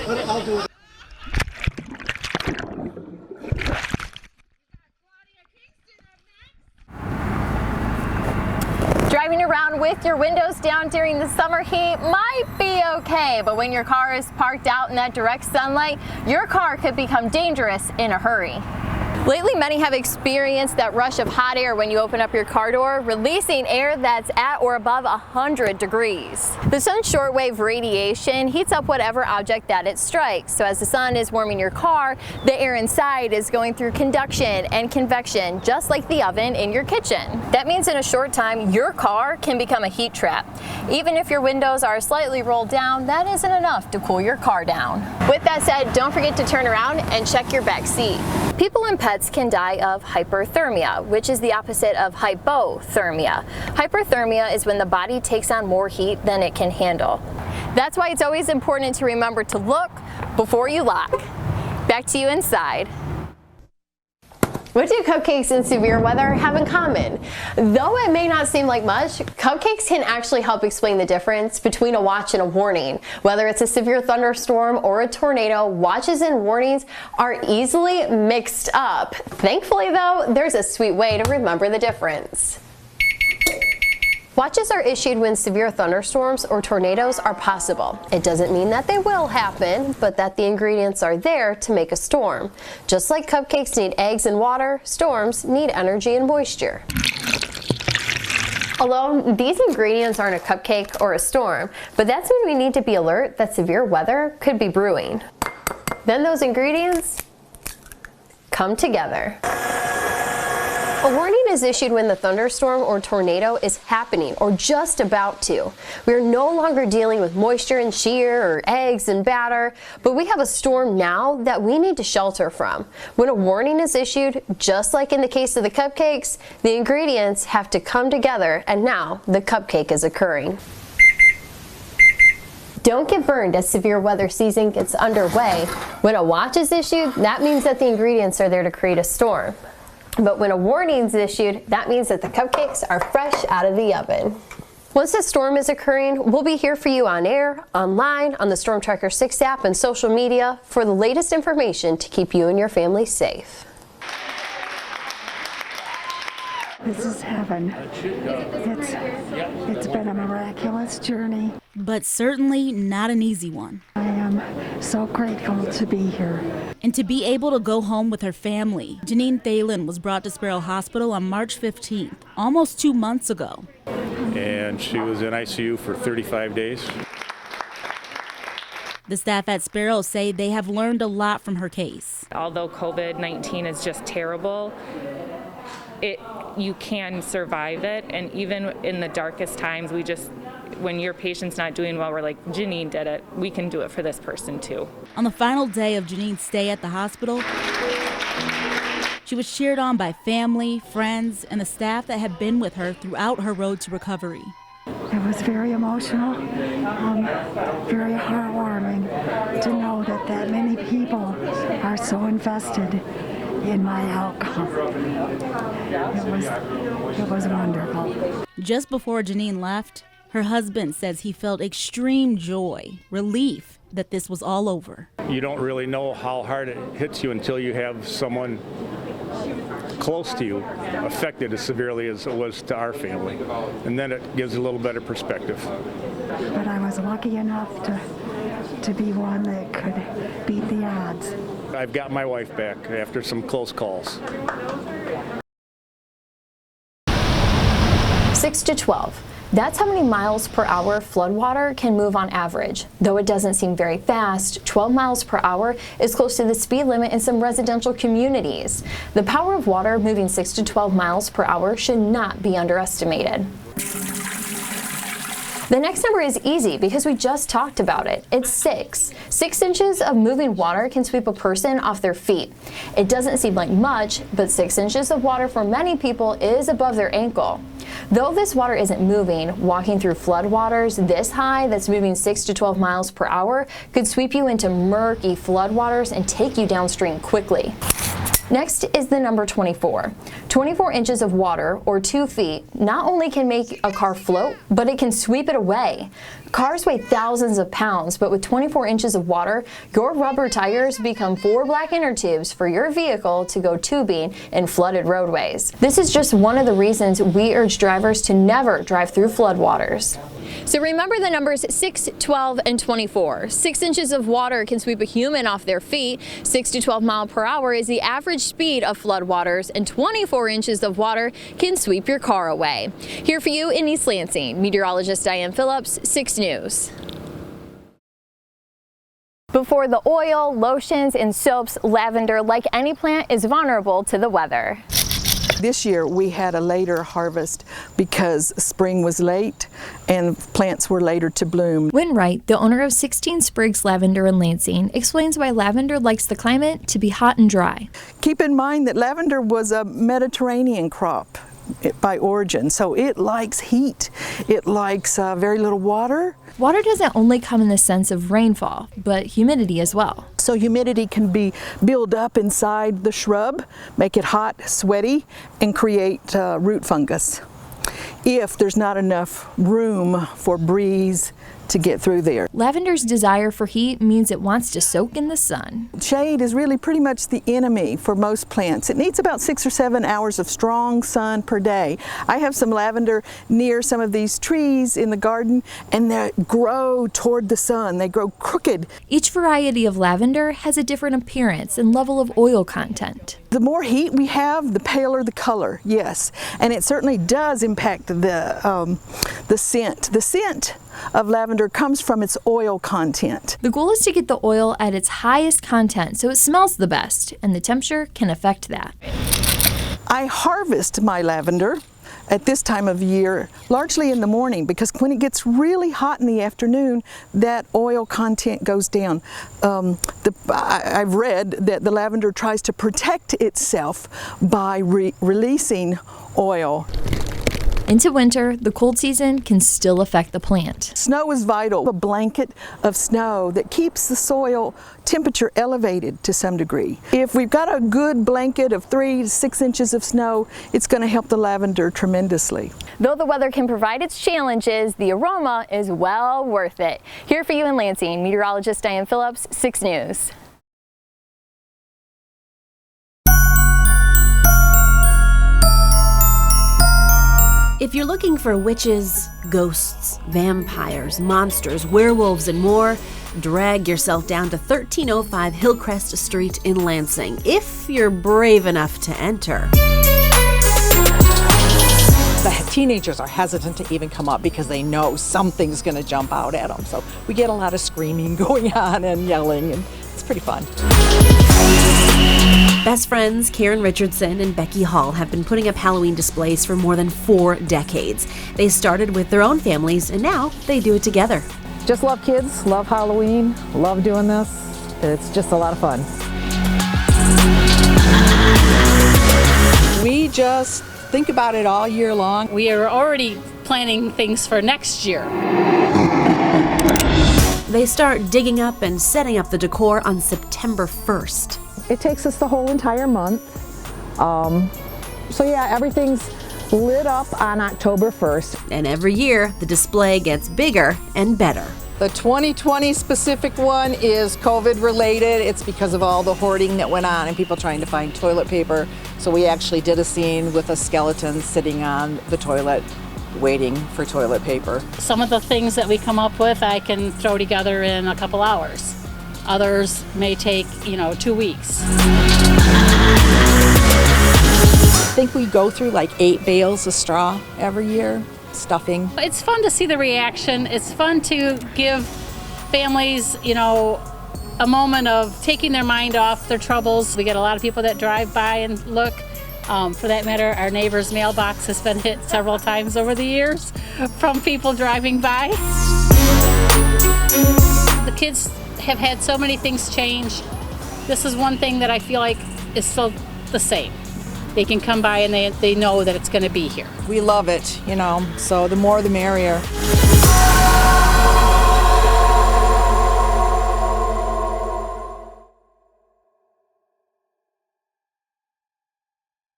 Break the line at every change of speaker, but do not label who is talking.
I'll do it.
Driving around with your windows down during the summer heat might be okay, but when your car is parked out in that direct sunlight, your car could become dangerous in a hurry. Lately, many have experienced that rush of hot air when you open up your car door, releasing air that's at or above 100 degrees. The sun's shortwave radiation heats up whatever object that it strikes. So as the sun is warming your car, the air inside is going through conduction and convection, just like the oven in your kitchen. That means in a short time, your car can become a heat trap. Even if your windows are slightly rolled down, that isn't enough to cool your car down. With that said, don't forget to turn around and check your back seat. People and pets can die of hyperthermia, which is the opposite of hypothermia. Hyperthermia is when the body takes on more heat than it can handle. That's why it's always important to remember to look before you lock. Back to you inside. What do cupcakes in severe weather have in common? Though it may not seem like much, cupcakes can actually help explain the difference between a watch and a warning. Whether it's a severe thunderstorm or a tornado, watches and warnings are easily mixed up. Thankfully though, there's a sweet way to remember the difference. Watches are issued when severe thunderstorms or tornadoes are possible. It doesn't mean that they will happen, but that the ingredients are there to make a storm. Just like cupcakes need eggs and water, storms need energy and moisture. Although these ingredients aren't a cupcake or a storm, but that's when we need to be alert that severe weather could be brewing. Then those ingredients come together. A warning is issued when the thunderstorm or tornado is happening or just about to. We are no longer dealing with moisture and shear or eggs and batter, but we have a storm now that we need to shelter from. When a warning is issued, just like in the case of the cupcakes, the ingredients have to come together, and now the cupcake is occurring. Don't get burned as severe weather season gets underway. When a watch is issued, that means that the ingredients are there to create a storm. But when a warning is issued, that means that the cupcakes are fresh out of the oven. Once a storm is occurring, we'll be here for you on air, online, on the Storm Tracker 6 app, and social media for the latest information to keep you and your family safe.
This is heaven. It's been a miraculous journey.
But certainly not an easy one.
I am so grateful to be here.
And to be able to go home with her family. Janine Thalen was brought to Sparrow Hospital on March 15th, almost 2 months ago.
And she was in ICU for 35 days.
The staff at Sparrow say they have learned a lot from her case.
Although COVID-19 is just terrible, you can survive it, and even in the darkest times, when your patient's not doing well, we're like, Janine did it. We can do it for this person too.
On the final day of Janine's stay at the hospital, she was cheered on by family, friends, and the staff that had been with her throughout her road to recovery.
It was very emotional, very heartwarming to know that many people are so invested in my outcome. It was wonderful.
Just before Janine left, her husband says he felt extreme joy, relief that this was all over.
You don't really know how hard it hits you until you have someone close to you affected as severely as it was to our family. And then it gives a little better perspective.
But I was lucky enough to be one that could beat the odds.
I've got my wife back after some close calls.
6 to 12. That's how many miles per hour floodwater can move on average. Though it doesn't seem very fast, 12 miles per hour is close to the speed limit in some residential communities. The power of water moving 6 to 12 miles per hour should not be underestimated. The next number is easy because we just talked about it. It's 6. 6 inches of moving water can sweep a person off their feet. It doesn't seem like much, but 6 inches of water for many people is above their ankle. Though this water isn't moving, walking through floodwaters this high that's moving 6 to 12 miles per hour could sweep you into murky floodwaters and take you downstream quickly. Next is the number 24. 24 inches of water, or 2 feet, not only can make a car float, but it can sweep it away. Cars weigh thousands of pounds, but with 24 inches of water, your rubber tires become 4 black inner tubes for your vehicle to go tubing in flooded roadways. This is just one of the reasons we urge drivers to never drive through floodwaters. So remember the numbers 6, 12, and 24. 6 inches of water can sweep a human off their feet. 6 to 12 miles per hour is the average speed of floodwaters, and 24 inches of water can sweep your car away. Here for you in East Lansing, meteorologist Diane Phillips, 6 News. Before the oil, lotions, and soaps, lavender, like any plant, is vulnerable to the weather.
This year we had a later harvest because spring was late and plants were later to bloom.
Wynn Wright, the owner of 16 Sprigs Lavender in Lansing, explains why lavender likes the climate to be hot and dry.
Keep in mind that lavender was a Mediterranean crop by origin, so it likes heat. It likes very little water.
Water doesn't only come in the sense of rainfall, but humidity as well.
So humidity can be build up inside the shrub, make it hot, sweaty, and create root fungus if there's not enough room for breeze to get through there.
Lavender's desire for heat means it wants to soak in the sun.
Shade is really pretty much the enemy for most plants. It needs about 6 or 7 hours of strong sun per day. I have some lavender near some of these trees in the garden, and they grow toward the sun. They grow crooked.
Each variety of lavender has a different appearance and level of oil content.
The more heat we have, the paler the color, yes. And it certainly does impact the scent. The scent of lavender comes from its oil content.
The goal is to get the oil at its highest content so it smells the best, and the temperature can affect that.
I harvest my lavender at this time of year largely in the morning, because when it gets really hot in the afternoon, that oil content goes down. I've read that the lavender tries to protect itself by releasing oil.
Into winter, the cold season can still affect the plant.
Snow is vital. A blanket of snow that keeps the soil temperature elevated to some degree. If we've got a good blanket of 3 to 6 inches of snow, it's going to help the lavender tremendously.
Though the weather can provide its challenges, the aroma is well worth it. Here for you in Lansing, meteorologist Diane Phillips, 6 News.
If you're looking for witches, ghosts, vampires, monsters, werewolves, and more, drag yourself down to 1305 Hillcrest Street in Lansing, if you're brave enough to enter.
The teenagers are hesitant to even come up because they know something's going to jump out at them. So we get a lot of screaming going on and yelling, and it's pretty fun.
Best friends Karen Richardson and Becky Hall have been putting up Halloween displays for more than 4 decades. They started with their own families, and now they do it together.
Just love kids, love Halloween, love doing this. It's just a lot of fun.
We just think about it all year long.
We are already planning things for next year.
They start digging up and setting up the decor on September 1st.
It takes us the whole entire month. So yeah, everything's lit up on October 1st.
And every year, the display gets bigger and better.
The 2020 specific one is COVID related. It's because of all the hoarding that went on and people trying to find toilet paper. So we actually did a scene with a skeleton sitting on the toilet waiting for toilet paper.
Some of the things that we come up with I can throw together in a couple hours. Others may take, 2 weeks.
I think we go through like 8 bales of straw every year, stuffing.
It's fun to see the reaction. It's fun to give families, a moment of taking their mind off their troubles. We get a lot of people that drive by and look. For that matter, our neighbor's mailbox has been hit several times over the years from people driving by. The kids have had so many things change. This is one thing that I feel like is still the same. They can come by and they know that it's going to be here.
We love it, so the more the merrier.